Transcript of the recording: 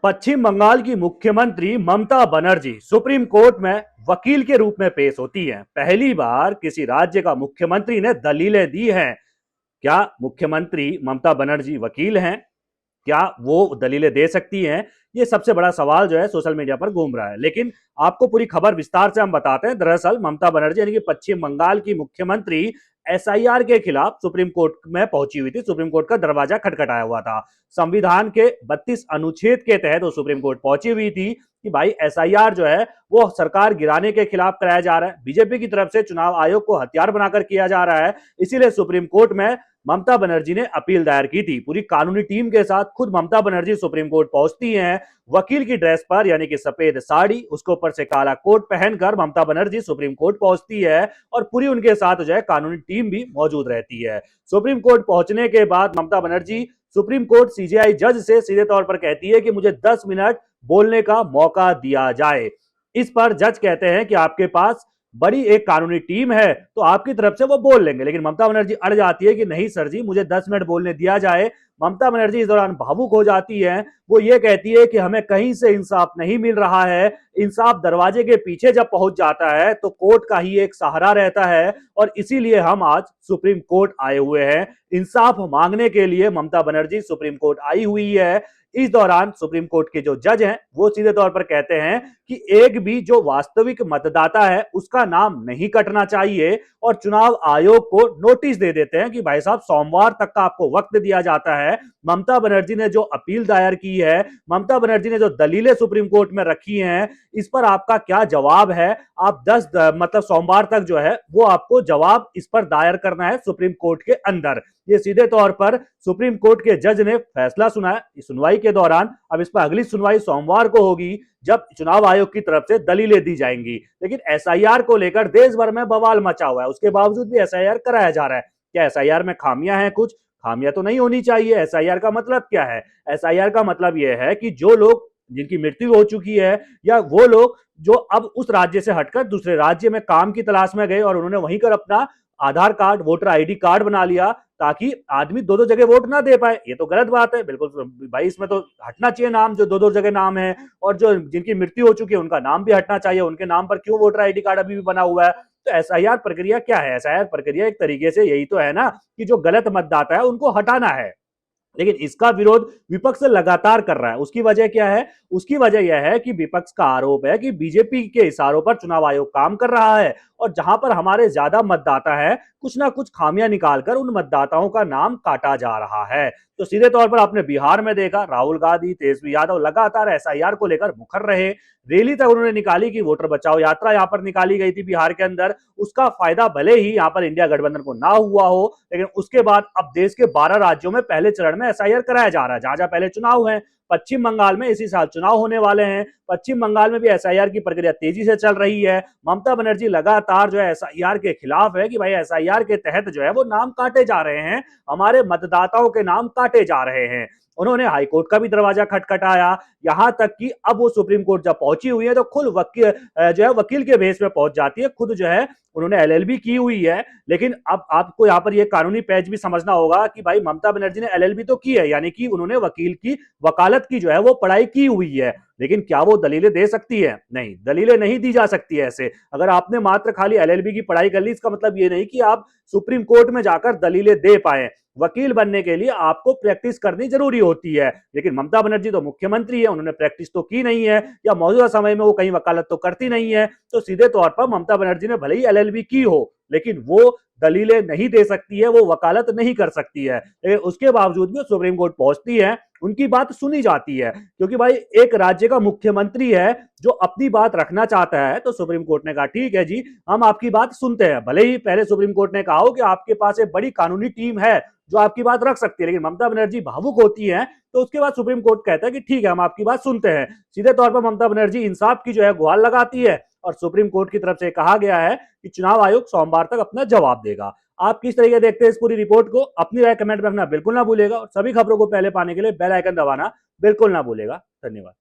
पश्चिम बंगाल की मुख्यमंत्री Mamata Banerjee supreme court में वकील के रूप में पेश होती हैं। पहली बार किसी राज्य का मुख्यमंत्री ने दलीलें दी हैं। क्या मुख्यमंत्री ममता बनर्जी वकील हैं? क्या वो दलीलें दे सकती हैं? ये सबसे बड़ा सवाल जो है सोशल मीडिया पर घूम रहा है। लेकिन आपको पूरी खबर विस्तार से हम बताते हैं। दरअसल ममता बनर्जी यानी कि पश्चिम बंगाल की मुख्यमंत्री एसआईआर के खिलाफ सुप्रीम कोर्ट में पहुंची हुई थी। सुप्रीम कोर्ट का दरवाजा खटखटाया हुआ था। संविधान के 32 अनुच्छेद के तहत वो सुप्रीम कोर्ट पहुंची हुई थी कि भाई एसआईआर जो है वो सरकार गिराने के खिलाफ कराया जा रहा है। बीजेपी की तरफ से चुनाव आयोग को हथियार बनाकर किया जा रहा है। इसीलिए सुप्रीम कोर्ट में ममता बनर्जी ने अपील दायर की थी। पूरी कानूनी टीम के साथ खुद ममता बनर्जी सुप्रीम कोर्ट पहुंचती हैं। वकील की ड्रेस पर यानी कि सफेद साड़ी, उसके ऊपर से काला कोट पहनकर ममता बनर्जी सुप्रीम कोर्ट पहुंचती है और पूरी उनके साथ जो है कानूनी टीम भी मौजूद रहती है। सुप्रीम कोर्ट पहुंचने के बाद Mamata Banerjee supreme court CJI जज से सीधे तौर पर कहती है कि मुझे 10 मिनट बोलने का मौका दिया जाए। इस पर जज कहते हैं कि आपके पास बड़ी एक कानूनी टीम है तो आपकी तरफ से वो बोल लेंगे। लेकिन ममता बनर्जी अड़ जाती है कि नहीं सर जी, मुझे 10 मिनट बोलने दिया जाए। ममता बनर्जी इस दौरान भावुक हो जाती है। वो ये कहती है कि हमें कहीं से इंसाफ नहीं मिल रहा है। इंसाफ दरवाजे के पीछे जब पहुंच जाता है तो कोर्ट का ही एक सहारा रहता है और इसीलिए हम आज सुप्रीम कोर्ट आए हुए हैं। इंसाफ मांगने के लिए ममता बनर्जी सुप्रीम कोर्ट आई हुई है। इस दौरान सुप्रीम कोर्ट के जो जज हैं वो सीधे तौर पर कहते हैं कि एक भी जो वास्तविक मतदाता है उसका नाम नहीं कटना चाहिए और चुनाव आयोग को नोटिस दे देते हैं कि भाई साहब सोमवार तक का आपको वक्त दिया जाता है। ममता बनर्जी ने जो अपील दायर की है, ममता बनर्जी ने जो दलीलें सुप्रीम कोर्ट में रखी हैं, इस पर आपका क्या जवाब है? आप 10 मतलब सोमवार तक जो है वो आपको जवाब इस पर दायर करना है सुप्रीम कोर्ट के अंदर। ये सीधे तौर पर सुप्रीम कोर्ट के जज ने फैसला सुनाया। सुनवाई के दौरान अब इस पर अगली सुनवाई सोमवार को होगी जब चुनाव आयोग की तरफ से दलीलें दी जाएंगी। लेकिन एसआईआर को लेकर देश भर में बवाल मचा हुआ है। उसके बावजूद भी एसआईआर कराया जा रहा है। क्या एसआईआर में खामियां हैं? कुछ खामियां तो नहीं होनी चाहिए। एसआईआर का मतलब क्या है? एसआईआर का मतलब यह है कि जो लोग जिनकी मृत्यु हो चुकी है या वो लोग जो अब उस राज्य से हटकर दूसरे राज्य में काम की तलाश में गए और उन्होंने वहीं कर अपना आधार कार्ड, वोटर आईडी कार्ड बना लिया ताकि आदमी दो दो जगह वोट ना दे पाए। ये तो गलत बात है बिल्कुल भाई। इसमें तो हटना चाहिए नाम, जो दो दो जगह नाम है और जो जिनकी मृत्यु हो चुकी है उनका नाम भी हटना चाहिए। उनके नाम पर क्यों वोटर आईडी कार्ड अभी भी बना हुआ है? तो एसआईआर प्रक्रिया क्या है? एसआईआर प्रक्रिया एक तरीके से यही तो है ना कि जो गलत मतदाता है उनको हटाना है। लेकिन इसका विरोध विपक्ष लगातार कर रहा है। उसकी वजह क्या है? उसकी वजह यह है कि विपक्ष का आरोप है कि बीजेपी के इशारों पर चुनाव आयोग काम कर रहा है और जहां पर हमारे ज्यादा मतदाता है कुछ ना कुछ खामियां निकालकर उन मतदाताओं का नाम काटा जा रहा है। तो सीधे तौर पर आपने बिहार में देखा, राहुल गांधी, तेजस्वी यादव लगातार एसआईआर को लेकर मुखर रहे। रैली तक उन्होंने निकाली कि वोटर बचाओ यात्रा यहां पर निकाली गई थी बिहार के अंदर। उसका फायदा भले ही यहां पर इंडिया गठबंधन को ना हुआ हो, लेकिन उसके बाद अब देश के 12 राज्यों में पहले चरण में एसआईआर कराया जा रहा है। जहां जहां पहले चुनाव है, पश्चिम बंगाल में इसी साल चुनाव होने वाले हैं। पश्चिम बंगाल में भी एसआईआर की प्रक्रिया तेजी से चल रही है। ममता बनर्जी लगातार जो है एसआईआर के खिलाफ है कि भाई एसआईआर के तहत जो है वो नाम काटे जा रहे हैं, हमारे मतदाताओं के नाम काटे जा रहे हैं। उन्होंने हाईकोर्ट का भी दरवाजा खटखटाया। यहां तक कि अब वो सुप्रीम कोर्ट जब पहुंची हुई है तो खुद वकील जो है वकील के भेस में पहुंच जाती है। खुद जो है उन्होंने एलएलबी की हुई है। लेकिन अब आपको यहां पर ये कानूनी पेच भी समझना होगा कि भाई ममता बनर्जी ने एलएलबी तो की है, यानी कि उन्होंने वकील की वकालत की जो है वो पढ़ाई की हुई है। लेकिन क्या वो दलीलें दे सकती है? नहीं, दलीलें नहीं दी जा सकती है ऐसे। अगर आपने मात्र खाली एलएलबी की पढ़ाई कर ली इसका मतलब ये नहीं कि आप सुप्रीम कोर्ट में जाकर दलीलें दे पाए। वकील बनने के लिए आपको प्रैक्टिस करनी जरूरी होती है। लेकिन ममता बनर्जी तो मुख्यमंत्री है, उन्होंने प्रैक्टिस तो की नहीं है या मौजूदा समय में वो कहीं वकालत तो करती नहीं है। तो सीधे तौर पर ममता बनर्जी ने भले ही एलएलबी की हो लेकिन वो दलीलें नहीं दे सकती है, वो वकालत नहीं कर सकती है। लेकिन उसके बावजूद भी सुप्रीम कोर्ट पहुंचती है, उनकी बात सुनी जाती है। क्योंकि भाई एक राज्य का मुख्यमंत्री है जो अपनी बात रखना चाहता है तो सुप्रीम कोर्ट ने कहा ठीक है जी, हम आपकी बात सुनते हैं। भले ही पहले सुप्रीम कोर्ट ने कहा हो कि आपके पास एक बड़ी कानूनी टीम है जो आपकी बात रख सकती है, लेकिन ममता बनर्जी भावुक होती है तो उसके बाद सुप्रीम कोर्ट कहता है कि ठीक है, हम आपकी बात सुनते हैं। सीधे तौर पर ममता बनर्जी इंसाफ की जो है गुहार लगाती है और सुप्रीम कोर्ट की तरफ से कहा गया है कि चुनाव आयोग सोमवार तक अपना जवाब देगा। आप किस तरीके देखते हैं इस पूरी रिपोर्ट को? अपनी राय कमेंट में रखना बिल्कुल ना भूलेगा और सभी खबरों को पहले पाने के लिए बेल आइकन दबाना बिल्कुल ना भूलेगा। धन्यवाद।